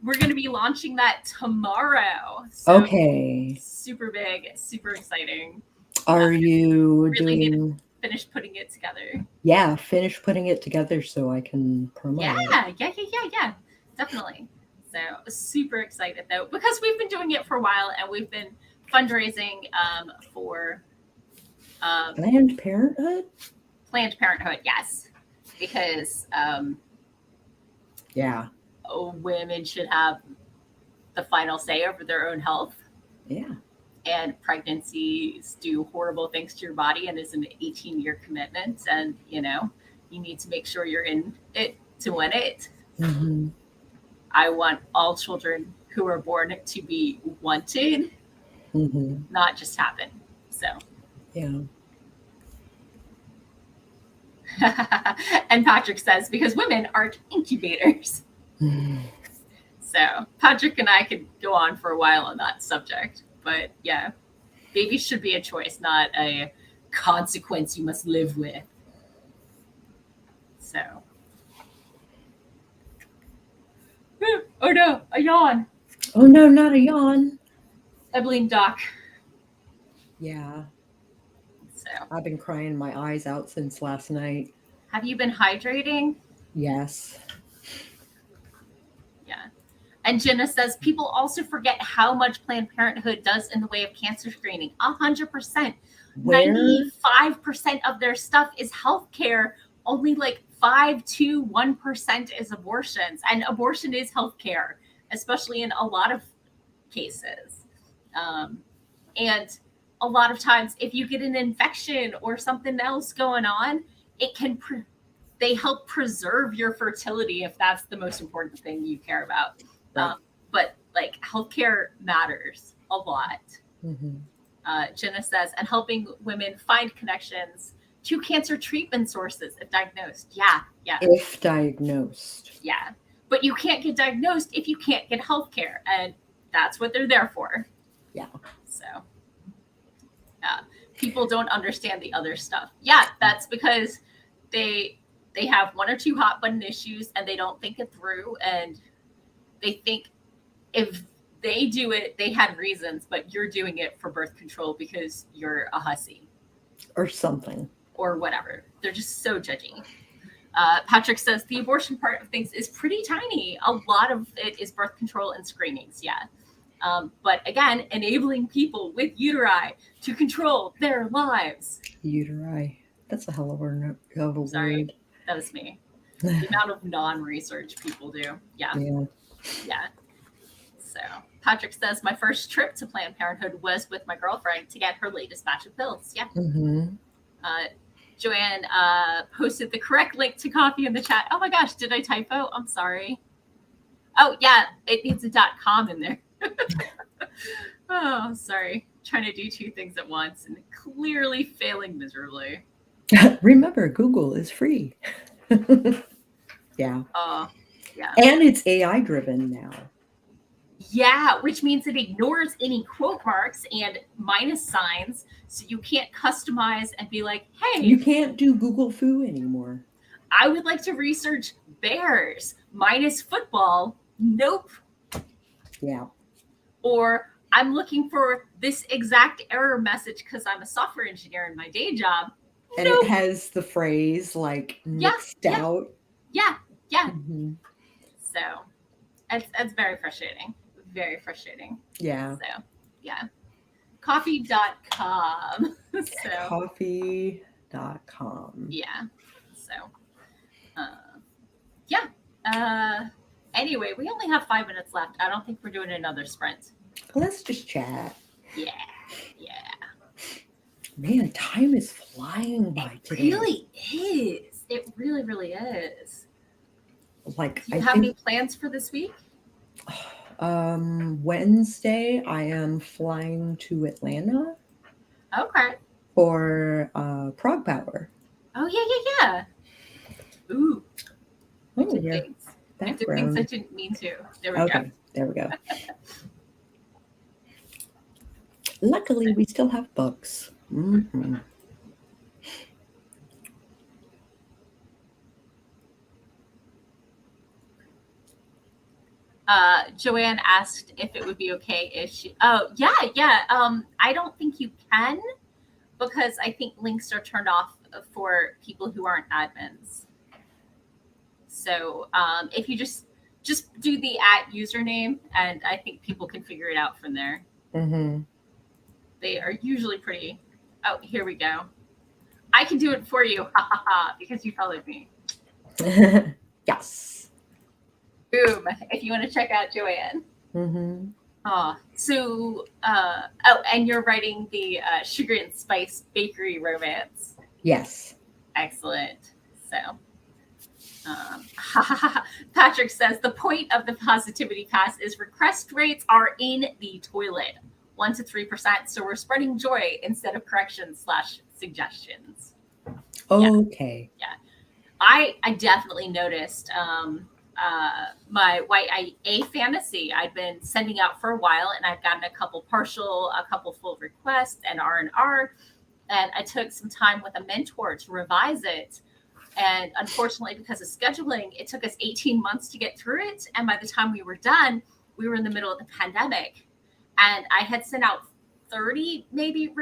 We're going to be launching that tomorrow. So Okay. super big, super exciting. Are you really need doing? to finish putting it together. Yeah, finish putting it together so I can promote it. Yeah, definitely. So super excited though, because we've been doing it for a while and we've been fundraising for Planned Parenthood. Planned Parenthood, yes, because Yeah. women should have the final say over their own health. Yeah. And pregnancies do horrible things to your body and is an 18-year commitment. And, you need to make sure you're in it to win it. Mm-hmm. I want all children who are born to be wanted, not just happen. So. Yeah. And Patrick says, because women aren't incubators. So Patrick and I could go on for a while on that subject. But yeah, babies should be a choice, not a consequence you must live with. So. Oh no, a yawn. Oh no, not a yawn. I blame Doc. Yeah. So. I've been crying my eyes out since last night. Have you been hydrating? Yes. Yeah. And Jenna says, people also forget how much Planned Parenthood does in the way of cancer screening. 100%. 95% of their stuff is healthcare. Only like 5 to 1% is abortions. And abortion is healthcare, especially in a lot of cases. And a lot of times, if you get an infection or something else going on, it can they help preserve your fertility if that's the most important thing you care about. Right. But like healthcare matters a lot. Jenna says, and helping women find connections to cancer treatment sources if diagnosed. Yeah. If diagnosed. Yeah. But you can't get diagnosed if you can't get healthcare. And that's what they're there for. Yeah. So, people don't understand the other stuff. Yeah, that's because they have 1 or 2 hot button issues and they don't think it through, and they think if they do it, they had reasons, but you're doing it for birth control because you're a hussy. Or something. Or whatever. They're just so judgy. Patrick says the abortion part of things is pretty tiny. A lot of it is birth control and screenings, yeah. But again, enabling people with uteri to control their lives. Uteri. That's a hell of a word. Sorry, that was me. The amount of non-research people do. Yeah. So Patrick says, my first trip to Planned Parenthood was with my girlfriend to get her latest batch of pills. Yeah. Joanne posted the correct link to coffee in the chat. Oh my gosh, did I typo? I'm sorry. Oh yeah, it needs a .com in there. Oh, sorry. Trying to do two things at once and clearly failing miserably. Remember, Google is free. Yeah. Oh, yeah. And it's AI driven now. Yeah, which means it ignores any quote marks and minus signs, so you can't customize and be like, You hey, can't do Google Foo anymore. I would like to research bears minus football. Nope. Yeah. Or I'm looking for this exact error message because I'm a software engineer in my day job. And Nope. it has the phrase like Yeah, mixed yeah, out. yeah, yeah. Hmm. So it's very frustrating. Very frustrating. Yeah. So yeah. Coffee.com. So Coffee.com. yeah. So yeah. Anyway, we only have 5 minutes left. I don't think we're doing another sprint. Let's just chat. Yeah. Yeah. Man, time is flying by It today. really is. It really, really is. Like, Do you have any plans for this week? Wednesday, I am flying to Atlanta Okay. for Prague Power. Oh yeah, yeah, yeah. Ooh, I Oh, did yeah. things. I did things I didn't mean to. There we Okay, there we go. Luckily, we still have books. Mm-hmm. Joanne asked if it would be okay if she. Oh yeah, yeah. I don't think you can because I think links are turned off for people who aren't admins. So if you just do the @ username, and I think people can figure it out from there. Mm-hmm. They are usually pretty. Oh, here we go. I can do it for you, ha ha ha, because you followed me. Yes. Boom! If you want to check out Joanne. Mm-hmm. So, and you're writing the Sugar and Spice Bakery romance. Yes. Excellent. So, Patrick says the point of the positivity pass is request rates are in the toilet, 1 to 3%. So we're spreading joy instead of corrections / suggestions. Okay. Yeah. I definitely noticed my YA fantasy I'd been sending out for a while, and I've gotten a couple partial, a couple full requests and R&R, and I took some time with a mentor to revise it. And unfortunately, because of scheduling, it took us 18 months to get through it. And by the time we were done, we were in the middle of the pandemic. And I had sent out 30 maybe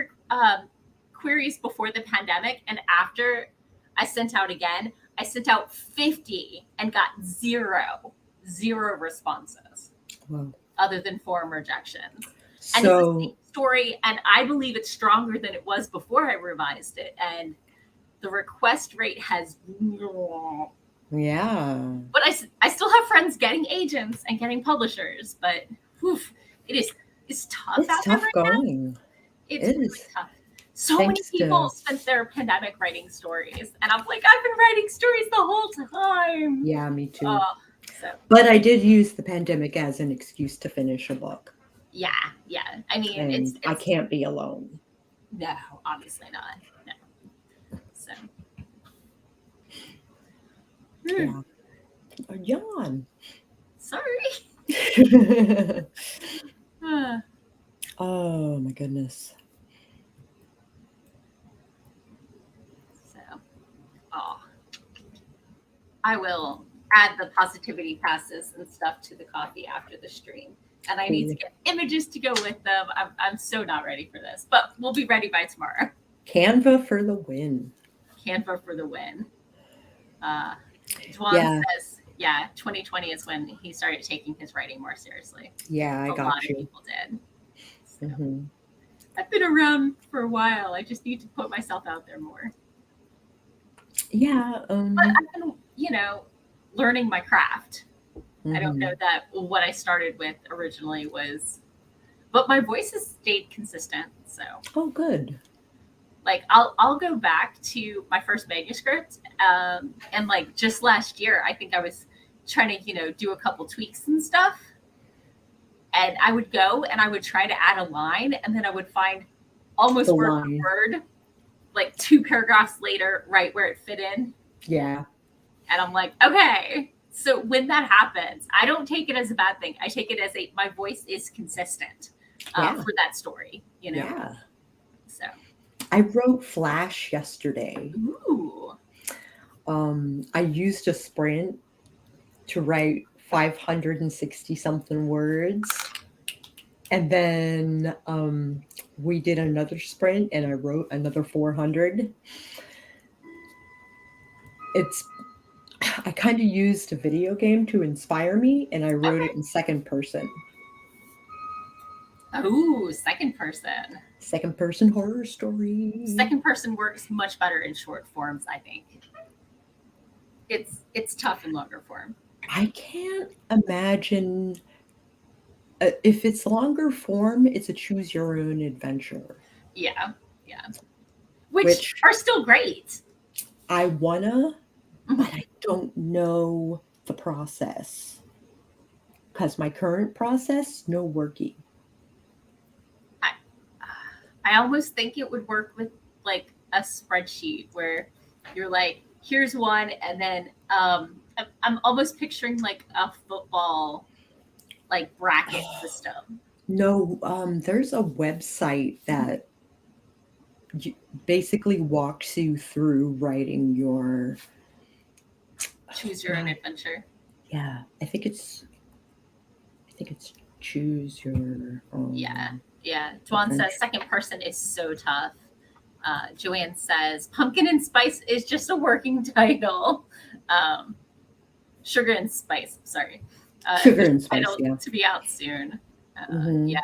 queries before the pandemic. And after I sent out again, I sent out 50 and got zero responses. Wow. Other than forum rejections. And it's the So, same story, and I believe it's stronger than it was before I revised it. And the request rate has, yeah. but I still have friends getting agents and getting publishers, but it's tough It's out there tough right now. going. It's It really is. tough. So many Thanks people to- spent their pandemic writing stories, and I'm like, I've been writing stories the whole time. Yeah, me too. So But I did use the pandemic as an excuse to finish a book. yeah. I mean, And it's I can't be alone. no, obviously not. No. So Yeah. Yawn. sorry. Oh my goodness. So, I will add the positivity passes and stuff to the coffee after the stream. And I need to get images to go with them. I'm so not ready for this, but we'll be ready by tomorrow. Canva for the win. Canva for the win. Dwan says, yeah, 2020 is when he started taking his writing more seriously. Yeah, I got you. A lot of people did. So, Mm-hmm. I've been around for a while. I just need to put myself out there more. Yeah. But I've been, learning my craft. Mm-hmm. I don't know that what I started with originally was, but my voice has stayed consistent. So, oh, good. Like I'll go back to my first manuscript, and like just last year, I think I was trying to do a couple tweaks and stuff, And I would go and I would try to add a line, and then I would find almost The word line. for word, like 2 paragraphs later, right where it fit in. Yeah. And I'm like, okay. So when that happens, I don't take it as a bad thing. I take it as my voice is consistent for that story, you know? Yeah. So. I wrote Flash yesterday. Ooh. I used a sprint to write 560 something words. And then we did another sprint and I wrote another 400. I kind of used a video game to inspire me and I wrote it in second person. Ooh, second person. Second person horror story. Second person works much better in short forms, I think. It's tough in longer form. I can't imagine if it's longer form, it's a choose your own adventure. Yeah. Which are still great. I wanna, but I don't know the process. Because my current process, no working. I almost think it would work with like a spreadsheet where you're like, here's one, and then I'm almost picturing like a football like bracket system. No, there's a website that basically walks you through writing your choose your own adventure. Yeah, I think it's choose your own. Yeah. Juan says second person is so tough. Joanne says Pumpkin and Spice is just a working title. Sugar and Spice, sorry. Sugar and Spice, yeah. To be out soon. Yeah.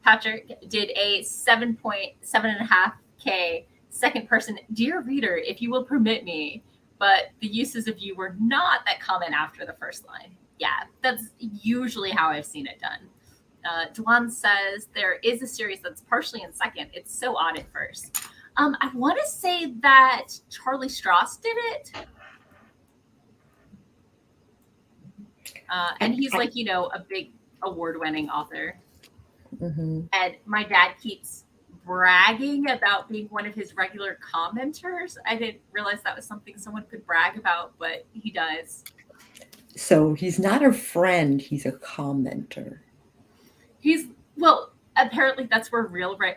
Patrick did a 7.5K second person. Dear reader, if you will permit me, but the uses of you were not that common after the first line. Yeah, that's usually how I've seen it done. Dwan says there is a series that's partially in second. It's so odd at first. I want to say that Charlie Strauss did it. And he's like, a big award-winning author. And my dad keeps bragging about being one of his regular commenters. I didn't realize that was something someone could brag about, but he does. So he's not a friend, he's a commenter. Apparently that's where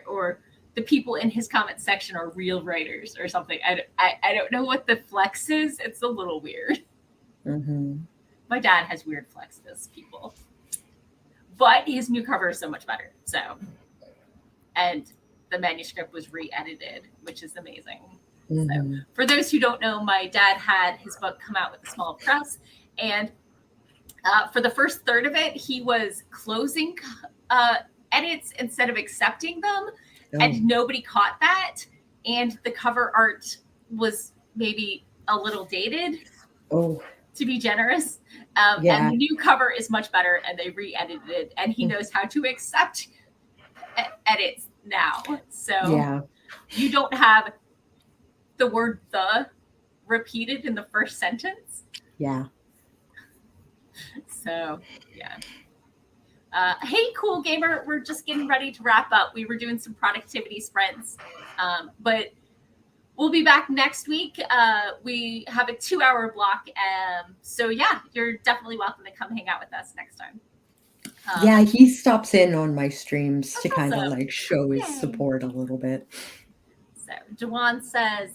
or the people in his comment section are real writers or something. I don't know what the flex is. It's a little weird. My dad has weird flexes, people. But his new cover is so much better. So, and the manuscript was re-edited, which is amazing. So, for those who don't know, my dad had his book come out with a small press, and for the first third of it, he was closing edits instead of accepting them, and nobody caught that. And the cover art was maybe a little dated. To be generous. And the new cover is much better, and they re-edited it, and he knows how to accept edits now. So you don't have the word "the" repeated in the first sentence. So, hey, cool gamer, we're just getting ready to wrap up. We were doing some productivity sprints, but we'll be back next week. We have a 2-hour block. So, you're definitely welcome to come hang out with us next time. He stops in on my streams to kind of like show his support a little bit. So, Jawan says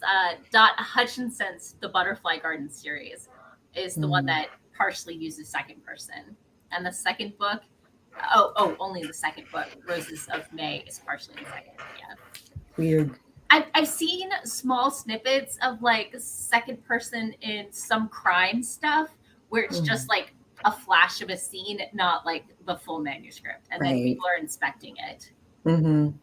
Dot Hutchinson's The Butterfly Garden series is the one that partially uses second person. And the second book, only the second book, Roses of May, is partially in second. Yeah. Weird. I've seen small snippets of like second person in some crime stuff where it's just like a flash of a scene, not like the full manuscript. And then people are inspecting it. So.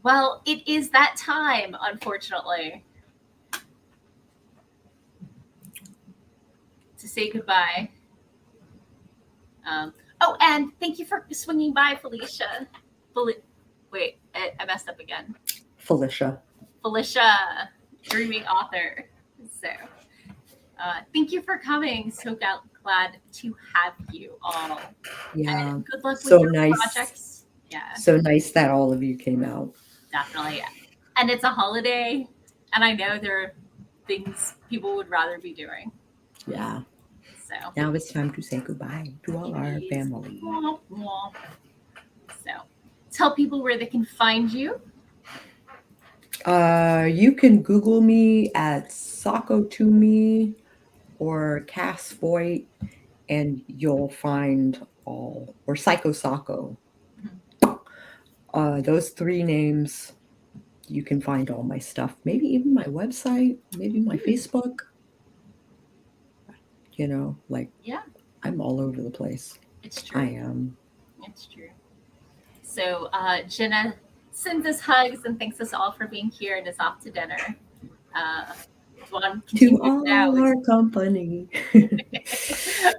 Well, it is that time, unfortunately, to say goodbye. And thank you for swinging by, Felicia. Wait, I messed up again. Felicia, dreaming author. So, thank you for coming so glad to have you all. Yeah. And good luck So with your nice. projects. Yeah, So nice that all of you came out. definitely. And it's a holiday, and I know there are things people would rather be doing. Yeah. So Now it's time to say goodbye to all our it is. family. Womp womp. So tell people where they can find you. You can Google me at Sako Tumi or Cass Voit, and you'll find all, or Psycho Sako. Those three names, you can find all my stuff. Maybe even my website, maybe my Facebook. Like Yeah, I'm all over the place. it's I true. am. It's true. So Jenna sends us hugs and thanks us all for being here and is off to dinner. Want to To continue now? all our company.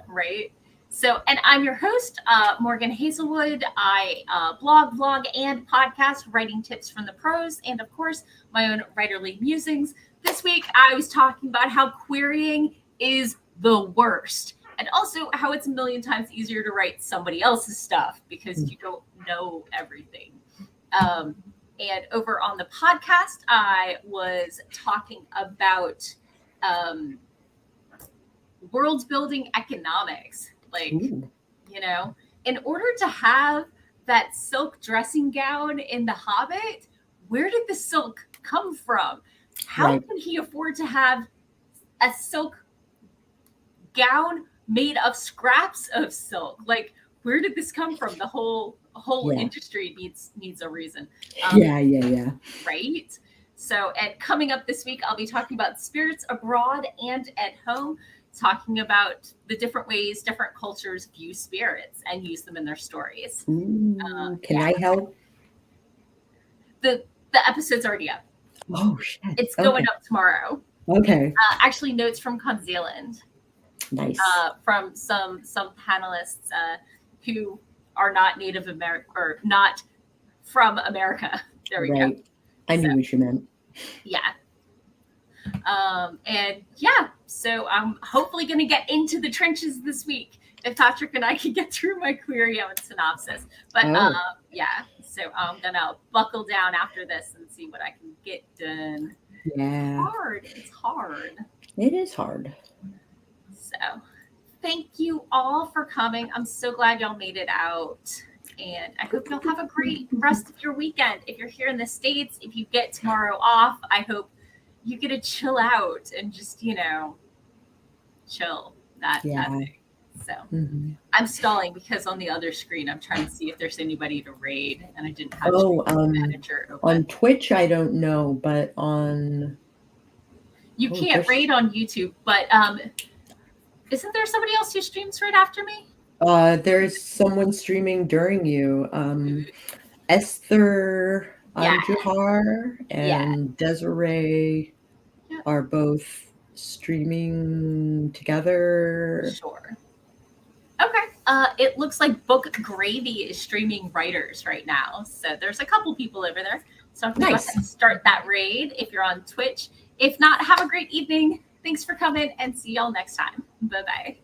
Right. So, and I'm your host, Morgan Hazelwood. I blog, vlog, and podcast, writing tips from the pros, and of course, my own Writerly Musings. This week, I was talking about how querying is the worst, and also how it's a million times easier to write somebody else's stuff because you don't know everything. And over on the podcast, I was talking about world building economics. Like, Ooh. In order to have that silk dressing gown in The Hobbit, where did the silk come from? How Right. can he afford to have a silk gown made of scraps of silk? Like, where did this come from? The whole Yeah. industry needs a reason. Yeah. Right? So, and coming up this week, I'll be talking about spirits abroad and at home, talking about the different ways different cultures view spirits and use them in their stories. Ooh, can Yeah. I help? The episode's already up. Oh shit. It's going up tomorrow. Okay. Actually, notes from Con Zealand. Nice. From some panelists who are not Native American or not from America. There we go. I knew what you meant. Yeah. And yeah, so I'm hopefully going to get into the trenches this week if Patrick and I can get through my query and synopsis. But yeah, so I'm going to buckle down after this and see what I can get done. Yeah. It's hard. It is hard. So thank you all for coming. I'm so glad y'all made it out. And I hope you'll have a great rest of your weekend. If you're here in the States, if you get tomorrow off, I hope you get to chill out and just, chill that thing. So I'm stalling because on the other screen, I'm trying to see if there's anybody to raid, and I didn't have manager open. On Twitch, I don't know, but on... You can't raid on YouTube, but isn't there somebody else who streams right after me? There's someone streaming during you. Esther Anjuhar and Desiree are both streaming together. Sure. Okay. It looks like Book Gravy is streaming writers right now. So there's a couple people over there. So I'm going to go ahead and start that raid if you're on Twitch. If not, have a great evening. Thanks for coming and see y'all next time. Bye-bye.